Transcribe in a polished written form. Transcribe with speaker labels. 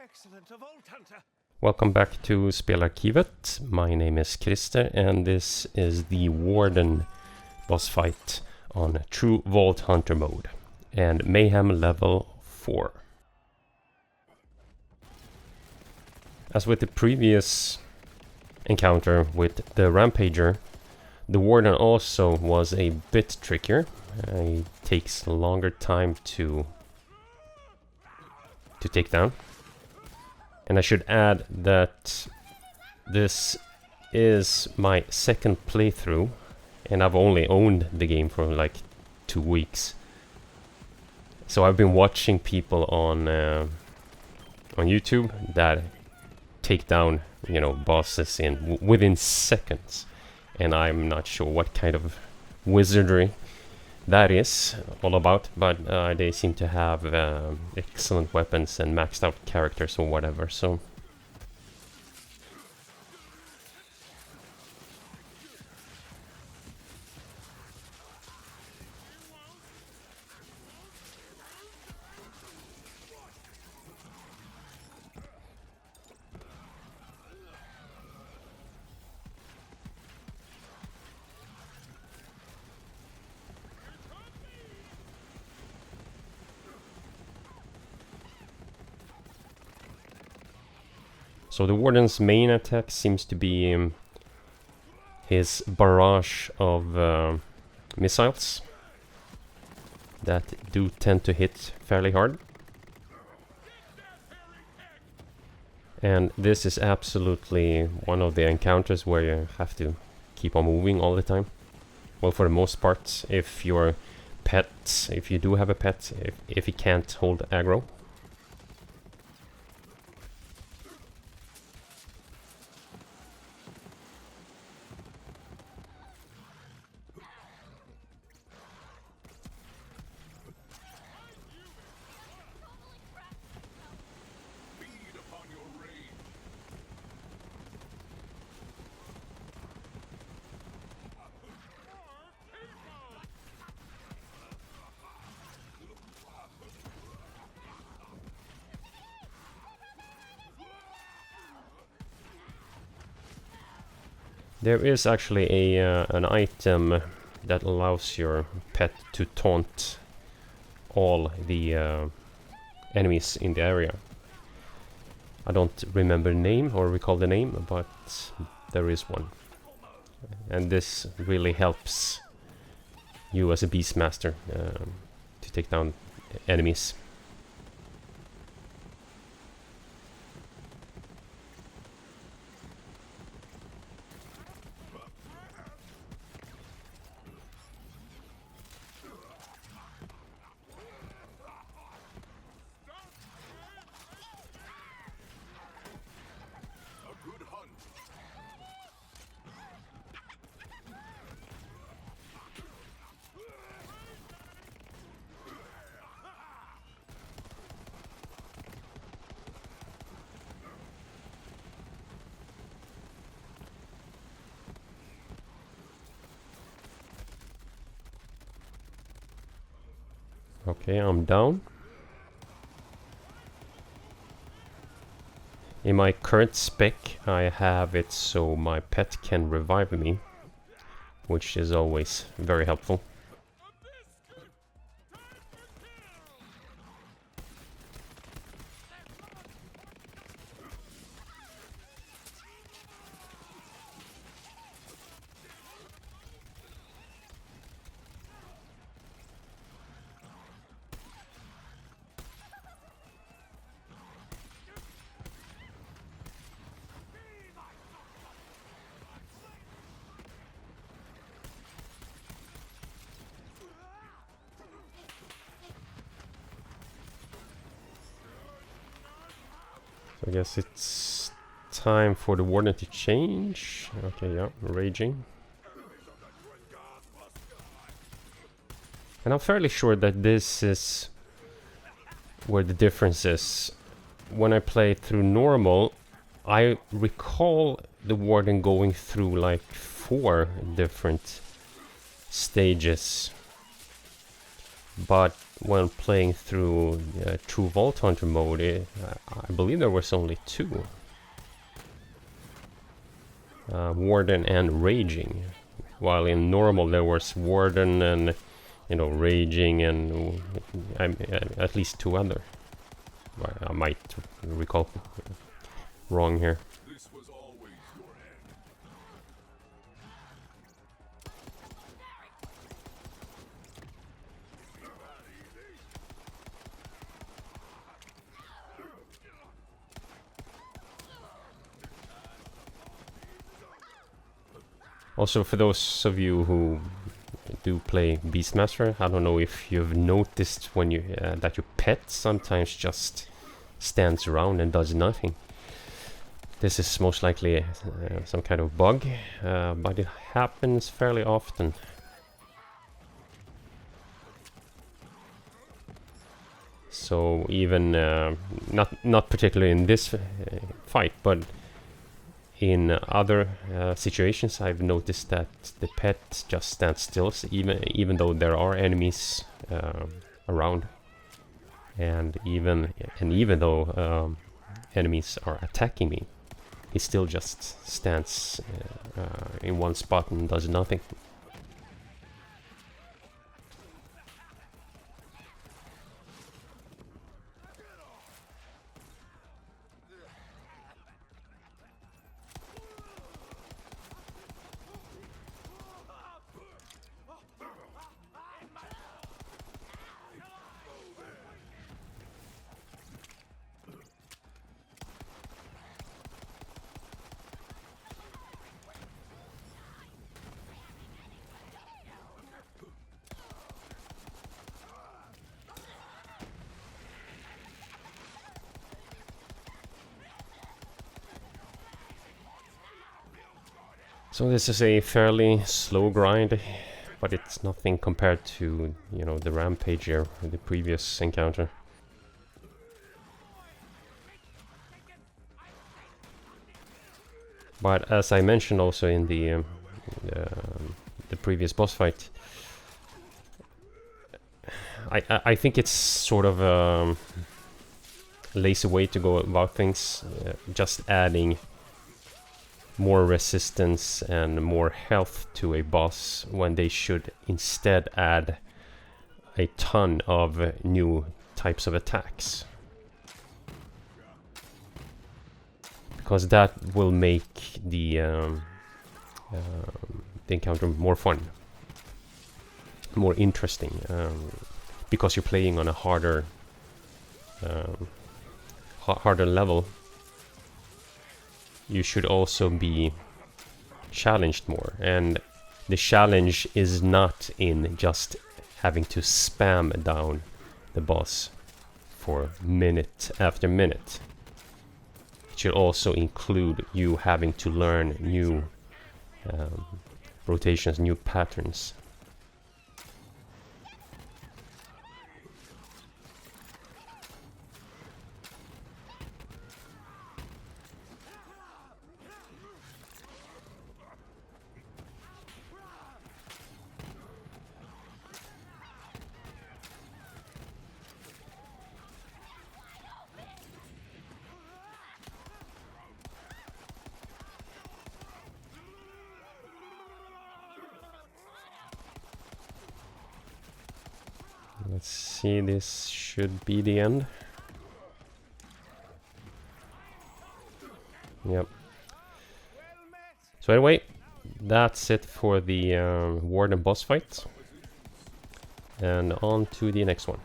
Speaker 1: Excellent, a Vault Hunter.
Speaker 2: Welcome back to Spelarkivet. My name is Christer and this is the Warden boss fight on True Vault Hunter mode and Mayhem level 4. As with the previous encounter with the Rampager, the Warden also was a bit trickier. It takes a longer time to take down. And I should add that this is my second playthrough and I've only owned the game for like 2 weeks. So I've been watching people on YouTube that take down, you know, bosses within seconds, and I'm not sure what kind of wizardry that is all about, but they seem to have excellent weapons and maxed out characters or whatever, so the Warden's main attack seems to be his barrage of missiles that do tend to hit fairly hard. And this is absolutely one of the encounters where you have to keep on moving all the time. Well, for the most part, if your pet, if you do have a pet, if he can't hold aggro. There is actually an item that allows your pet to taunt all the enemies in the area. I don't remember the name or recall the name, but there is one. And this really helps you as a Beastmaster to take down enemies. Okay, I'm down. In my current spec, I have it so my pet can revive me, which is always very helpful. I guess it's time for the Warden to change. Okay, yeah, raging. And I'm fairly sure that this is where the difference is. When I play through normal, I recall the Warden going through like 4 different stages but when playing through True Vault Hunter mode, I believe there was only two. Warden and Raging, while in normal there was Warden and, you know, Raging and at least two other. I might recall wrong here. Also, for those of you who do play Beastmaster, I don't know if you've noticed when you that your pet sometimes just stands around and does nothing. This is most likely some kind of bug, but it happens fairly often. So even not particularly in this fight, but in other situations, I've noticed that the pet just stands still, even though there are enemies around, and even though enemies are attacking me, he still just stands in one spot and does nothing. So this is a fairly slow grind, but it's nothing compared to, you know, the Rampager, the previous encounter. But as I mentioned also in the previous boss fight, I think it's sort of a lazy way to go about things, just adding more resistance and more health to a boss when they should instead add a ton of new types of attacks, because that will make the encounter more fun, more interesting, because you're playing on a harder level. You should also be challenged more, and the challenge is not in just having to spam down the boss for minute after minute. It should also include you having to learn new rotations, new patterns. Let's see, this should be the end. Yep. So anyway, that's it for the Warden boss fight. And on to the next one.